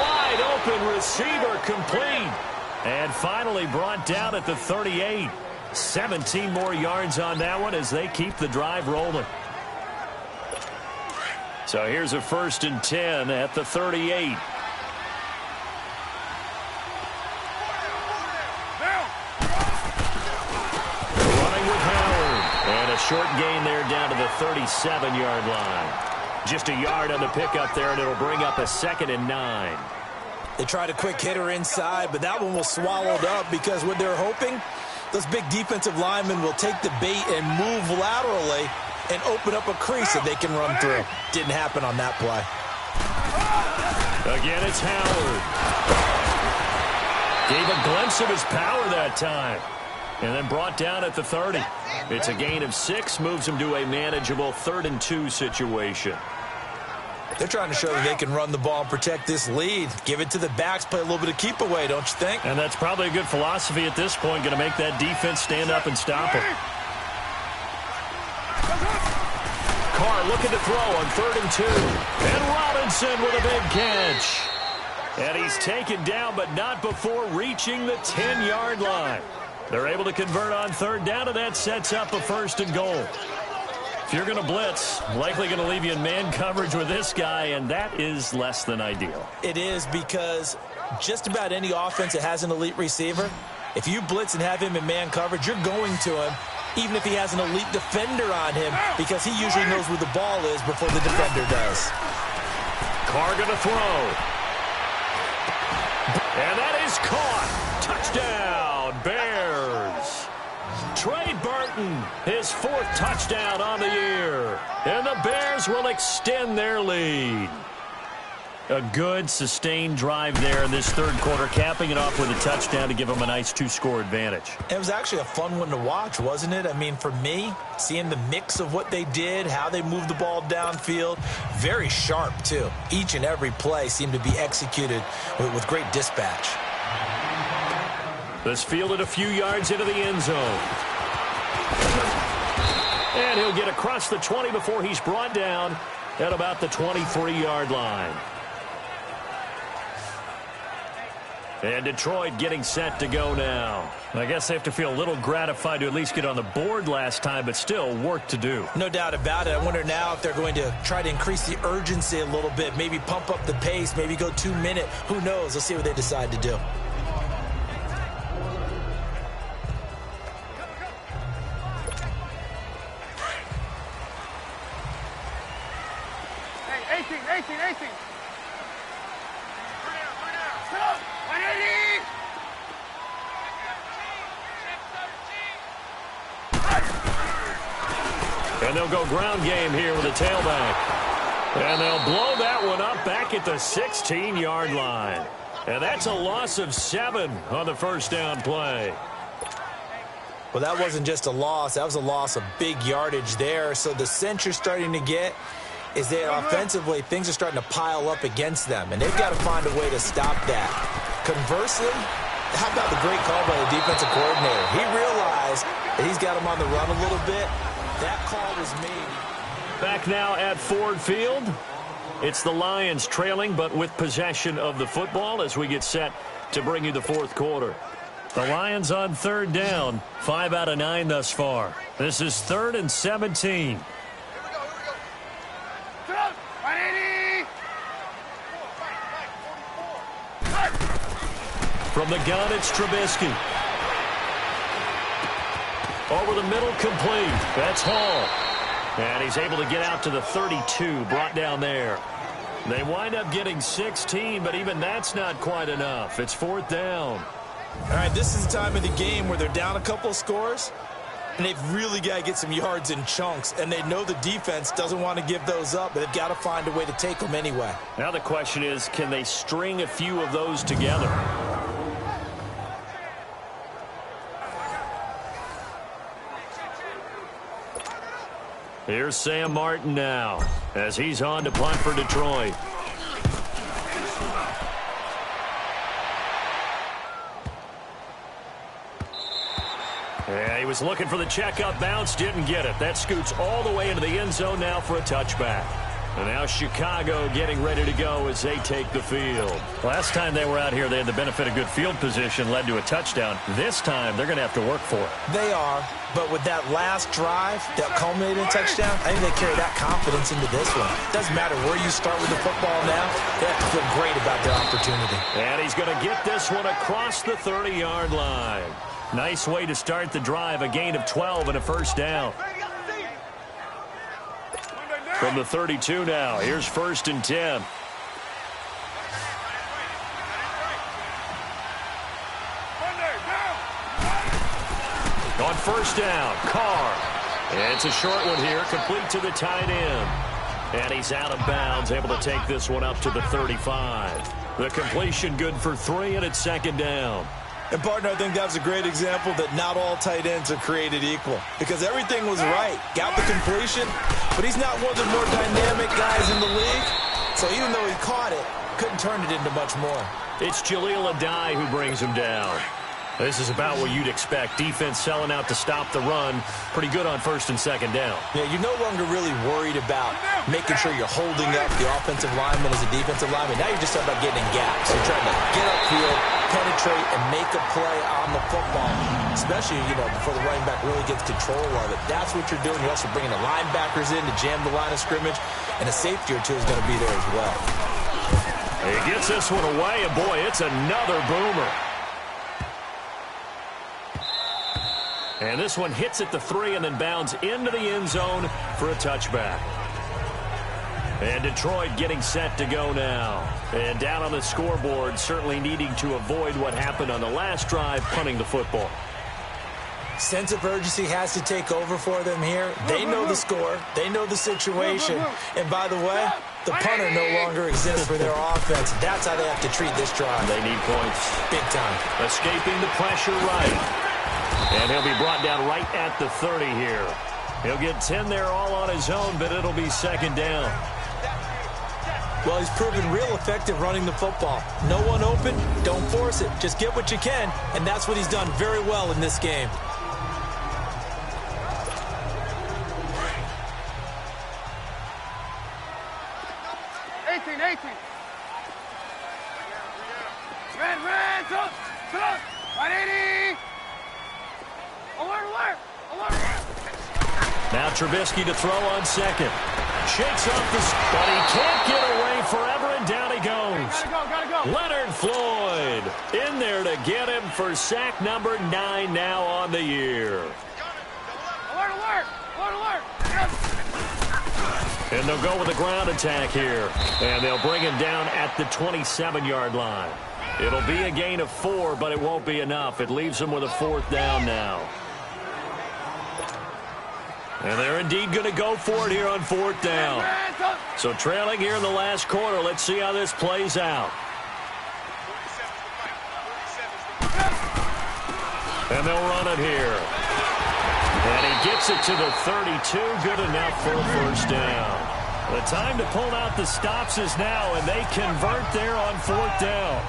Wide open receiver complete. And finally brought down at the 38. 17 more yards on that one as they keep the drive rolling. So here's a 1st and 10 at the 38. Running with Howard. And a short gain there down to the 37-yard line. Just a yard on the pickup there, and it'll bring up a 2nd and 9. They tried a quick hitter inside, but that one was swallowed up because what they're hoping, those big defensive linemen will take the bait and move laterally and open up a crease that they can run through. Didn't happen on that play. Again, it's Howard. Gave a glimpse of his power that time. And then brought down at the 30. It's a gain of 6, moves him to a manageable 3rd and 2 situation. They're trying to show that they can run the ball and protect this lead. Give it to the backs, play a little bit of keep away, don't you think? And that's probably a good philosophy at this point, going to make that defense stand up and stop them. Carr looking to throw on 3rd and 2. And Robinson with a big catch. And he's taken down, but not before reaching the 10-yard line. They're able to convert on 3rd down, and that sets up a 1st and goal. If you're going to blitz, likely going to leave you in man coverage with this guy, and that is less than ideal. It is, because just about any offense that has an elite receiver, if you blitz and have him in man coverage, you're going to him, even if he has an elite defender on him, because he usually knows where the ball is before the defender does. Carr going to throw. And that is caught. Touchdown, Bears. Trey Burton, his 4th touchdown on the year. And the Bears will extend their lead. A good, sustained drive there in this 3rd quarter, capping it off with a touchdown to give them a nice 2-score advantage. It was actually a fun one to watch, wasn't it? I mean, for me, seeing the mix of what they did, how they moved the ball downfield, very sharp, too. Each and every play seemed to be executed with great dispatch. This fielded a few yards into the end zone. And he'll get across the 20 before he's brought down at about the 23-yard line. And Detroit getting set to go now. I guess they have to feel a little gratified to at least get on the board last time, but still work to do. No doubt about it. I wonder now if they're going to try to increase the urgency a little bit, maybe pump up the pace, maybe go 2 minute. Who knows? Let's see what they decide to do. Hey, 18. Stop! 180! And they'll go ground game here with a tailback. And they'll blow that one up back at the 16-yard line. And that's a loss of 7 on the first down play. Well, that wasn't just a loss. That was a loss of big yardage there. So the sense you're starting to get is that offensively, things are starting to pile up against them, and they've got to find a way to stop that. Conversely, how about the great call by the defensive coordinator? He realized that he's got him on the run a little bit. That call was made. Back now at Ford Field. It's the Lions trailing, but with possession of the football as we get set to bring you the fourth quarter. The Lions on third down, 5 out of 9 thus far. This is 3rd and 17. From the gun, it's Trubisky. Over the middle, complete. That's Hall. And he's able to get out to the 32, brought down there. They wind up getting 16, but even that's not quite enough. It's 4th down. All right, this is the time of the game where they're down a couple of scores, and they've really got to get some yards in chunks, and they know the defense doesn't want to give those up, but they've got to find a way to take them anyway. Now the question is, can they string a few of those together? Here's Sam Martin now as he's on to punt for Detroit. Yeah, he was looking for the checkup bounce, didn't get it. That scoots all the way into the end zone now for a touchback. And now Chicago getting ready to go as they take the field. Last time they were out here, they had the benefit of good field position, led to a touchdown. This time, they're going to have to work for it. They are, but with that last drive that culminated in a touchdown, I think they carry that confidence into this one. Doesn't matter where you start with the football now, they have to feel great about their opportunity. And he's going to get this one across the 30-yard line. Nice way to start the drive, a gain of 12 and a first down. From the 32 now, here's 1st and 10. On first down, Carr. It's a short one here, complete to the tight end. And he's out of bounds, able to take this one up to the 35. The completion good for 3, and it's 2nd down. And, partner, I think that's a great example that not all tight ends are created equal. Because everything was right. Got the completion, but he's not one of the more dynamic guys in the league. So even though he caught it, couldn't turn it into much more. It's Jaleel Addae who brings him down. This is about what you'd expect. Defense selling out to stop the run. Pretty good on 1st and 2nd down. Yeah, you're no longer really worried about making sure you're holding up the offensive lineman as a defensive lineman. Now you're just talking about getting in gaps. You're trying to get upfield, penetrate, and make a play on the football, especially, before the running back really gets control of it. That's what you're doing. You're also bringing the linebackers in to jam the line of scrimmage, and a safety or two is going to be there as well. He gets this one away, and boy, it's another boomer. And this one hits at the 3 and then bounds into the end zone for a touchback. And Detroit getting set to go now. And down on the scoreboard, certainly needing to avoid what happened on the last drive, punting the football. Sense of urgency has to take over for them here. They know the score. They know the situation. And by the way, the punter no longer exists for their offense. That's how they have to treat this drive. They need points. Big time. Escaping the pressure right. And he'll be brought down right at the 30 here. He'll get 10 there all on his own, but it'll be 2nd down. Well, he's proven real effective running the football. No one open, don't force it. Just get what you can, and that's what he's done very well in this game. Red, red, go! Now Trubisky to throw on second. Shakes off the... But he can't get away forever, and down he goes. Gotta go. Leonard Floyd in there to get him for sack number 9 now on the year. Alert. And they'll go with a ground attack here. And they'll bring him down at the 27-yard line. It'll be a gain of 4, but it won't be enough. It leaves him with a 4th down now. And they're indeed going to go for it here on 4th down. So trailing here in the last quarter. Let's see how this plays out. And they'll run it here. And he gets it to the 32. Good enough for a 1st down. The time to pull out the stops is now, and they convert there on 4th down.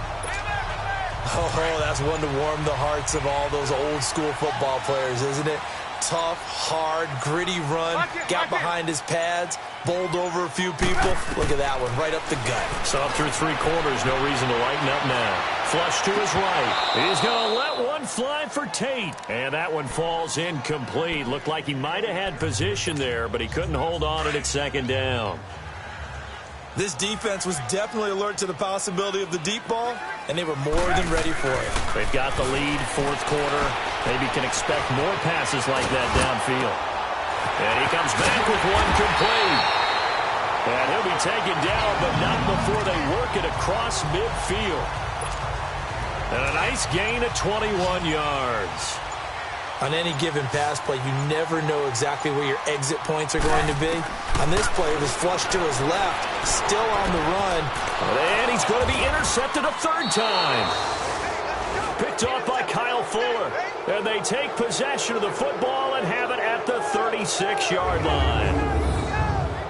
Oh, that's one to warm the hearts of all those old school football players, isn't it? Tough, hard, gritty run, got behind his pads, bowled over a few people. Look at that one, right up the gut. Saw through 3 quarters, no reason to lighten up now. Flush to his right. He's going to let one fly for Tate. And that one falls incomplete. Looked like he might have had position there, but he couldn't hold on at 2nd down. This defense was definitely alert to the possibility of the deep ball, and they were more than ready for it. They've got the lead, 4th quarter. Maybe can expect more passes like that downfield. And he comes back with one complete. And he'll be taken down, but not before they work it across midfield. And a nice gain of 21 yards. On any given pass play, you never know exactly where your exit points are going to be. On this play, it was flushed to his left, still on the run. And he's going to be intercepted a 3rd time. Picked off by Kyle Fuller. And they take possession of the football and have it at the 36-yard line.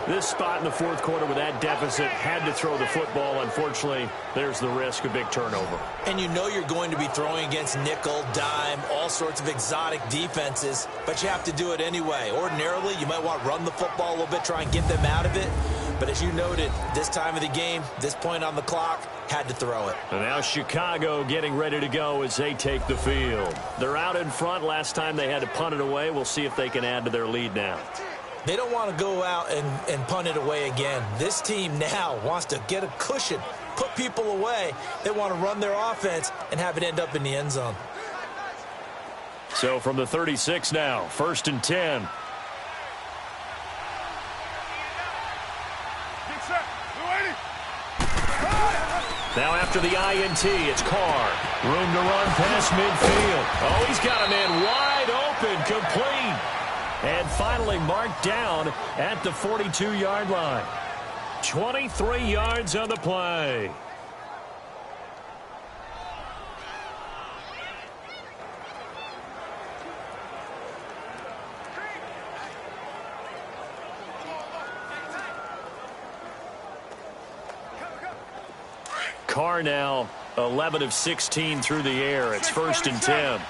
This spot in the 4th quarter with that deficit, had to throw the football. Unfortunately, there's the risk of big turnover. And you know you're going to be throwing against nickel, dime, all sorts of exotic defenses, but you have to do it anyway. Ordinarily, you might want to run the football a little bit, try and get them out of it. But as you noted, this time of the game, this point on the clock, had to throw it. And now Chicago getting ready to go as they take the field. They're out in front. Last time they had to punt it away. We'll see if they can add to their lead now. They don't want to go out and punt it away again. This team now wants to get a cushion, put people away. They want to run their offense and have it end up in the end zone. So from the 36 now, 1st and 10. Now after the INT, it's Carr. Room to run past midfield. Oh, he's got a man wide open, complete. And finally marked down at the 42-yard line. 23 yards on the play. Carr now 11 of 16 through the air. It's 1st and 10.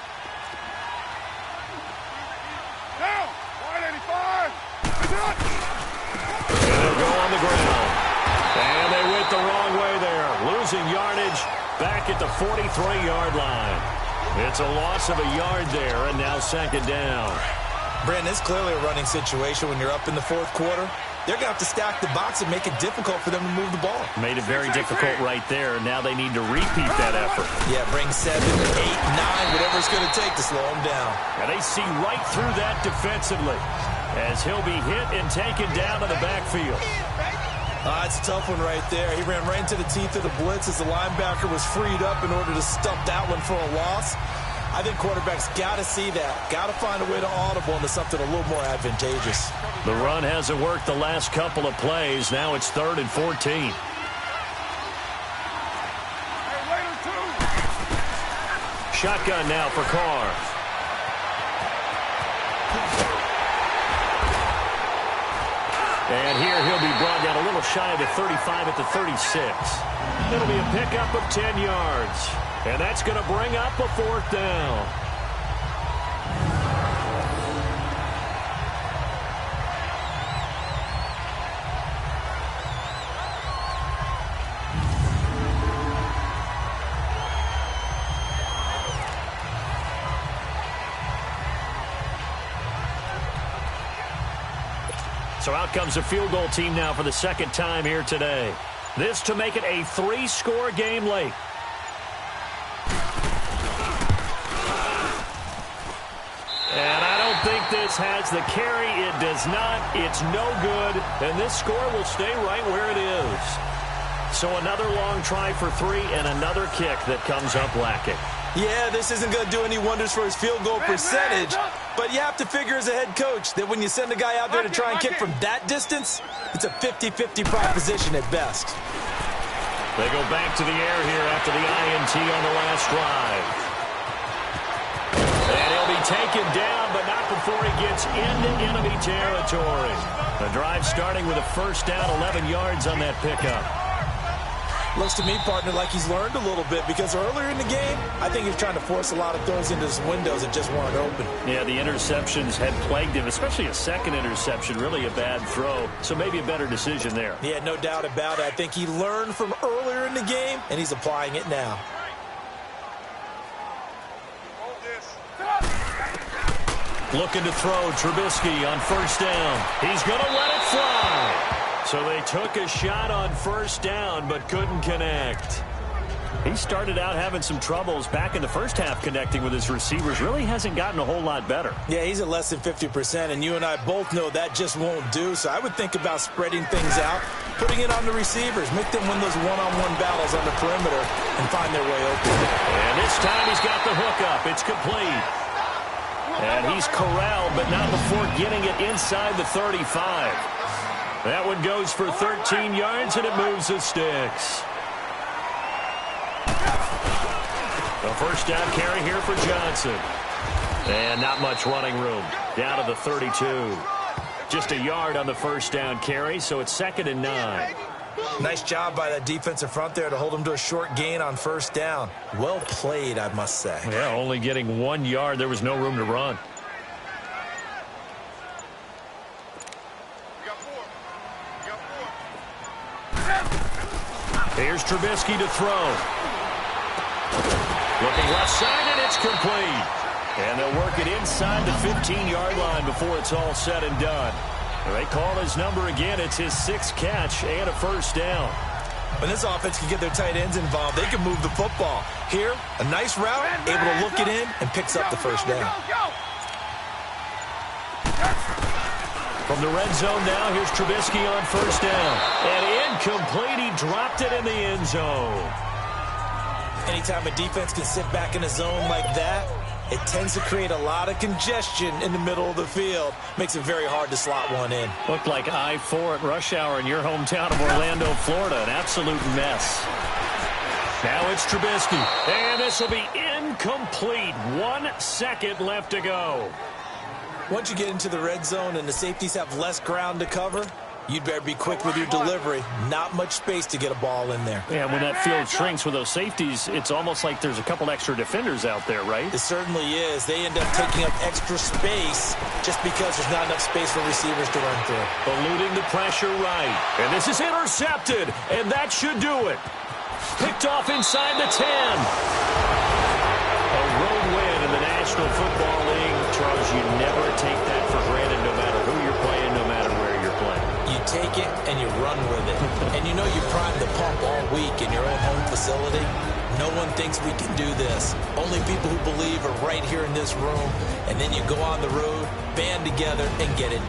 Losing yardage back at the 43-yard line. It's a loss of a yard there, and now 2nd down. Brandon, it's clearly a running situation when you're up in the 4th quarter. They're going to have to stack the box and make it difficult for them to move the ball. Made it very difficult right there. Now they need to repeat that effort. Yeah, bring 7, 8, 9, whatever it's going to take to slow them down. And they see right through that defensively as he'll be hit and taken down to the backfield. It's a tough one right there. He ran right into the teeth of the blitz as the linebacker was freed up in order to stump that one for a loss. I think quarterbacks got to see that. Got to find a way to audible into something a little more advantageous. The run hasn't worked the last couple of plays. Now it's 3rd and 14. Shotgun now for Carr. And here he'll be brought down a little shy of the 35 at the 36. It'll be a pickup of 10 yards. And that's going to bring up a 4th down. So out comes a field goal team now for the second time here today. This to make it a 3-score game late. And I don't think this has the carry. It does not. It's no good. And this score will stay right where it is. So another long try for 3 and another kick that comes up lacking. Yeah, this isn't going to do any wonders for his field goal percentage, but you have to figure as a head coach that when you send a guy out there to try and kick from that distance, it's a 50-50 proposition at best. They go back to the air here after the INT on the last drive. And he'll be taken down, but not before he gets into enemy territory. The drive starting with a first down, 11 yards on that pickup. Looks to me, partner, like he's learned a little bit because earlier in the game, I think he was trying to force a lot of throws into his windows that just weren't open. Yeah, the interceptions had plagued him, especially a second interception, really a bad throw. So maybe a better decision there. Yeah, no doubt about it. I think he learned from earlier in the game, and he's applying it now. Looking to throw Trubisky on first down. He's going to let it fly. So they took a shot on first down, but couldn't connect. He started out having some troubles back in the first half connecting with his receivers. Really hasn't gotten a whole lot better. Yeah, he's at less than 50%, and you and I both know that just won't do. So I would think about spreading things out, putting it on the receivers, make them win those one-on-one battles on the perimeter, and find their way open. And this time he's got the hook up. It's complete. And he's corralled, but not before getting it inside the 35. That one goes for 13 yards, and it moves the sticks. A first down carry here for Johnson. And not much running room. Down to the 32. Just a yard on the first down carry, so it's 2nd and 9. Nice job by that defensive front there to hold him to a short gain on first down. Well played, I must say. Yeah, only getting 1 yard. There was no room to run. Here's Trubisky to throw. Looking left side, and it's complete. And they'll work it inside the 15-yard line before it's all said and done. They call his number again. It's his 6th catch and a first down. When this offense can get their tight ends involved, they can move the football. Here, a nice route, able to look it in, and picks up the first down. From the red zone now, here's Trubisky on first down. And incomplete, he dropped it in the end zone. Anytime a defense can sit back in a zone like that, it tends to create a lot of congestion in the middle of the field. Makes it very hard to slot one in. Looked like I-4 at rush hour in your hometown of Orlando, Florida. An absolute mess. Now it's Trubisky. And this will be incomplete. 1 second left to go. Once you get into the red zone and the safeties have less ground to cover, you'd better be quick with your delivery. Not much space to get a ball in there. Yeah, when that field shrinks with those safeties, it's almost like there's a couple extra defenders out there, right? It certainly is. They end up taking up extra space just because there's not enough space for receivers to run through. Eluding the pressure right. And this is intercepted, and that should do it. Picked off inside the 10. A road win in the National Football League. Charles, you never take that for granted no matter who you're playing, no matter where you're playing. You take it and you run with it. And you know you primed the pump all week in your own home facility. No one thinks we can do this. Only people who believe are right here in this room. And then you go on the road, band together, and get it.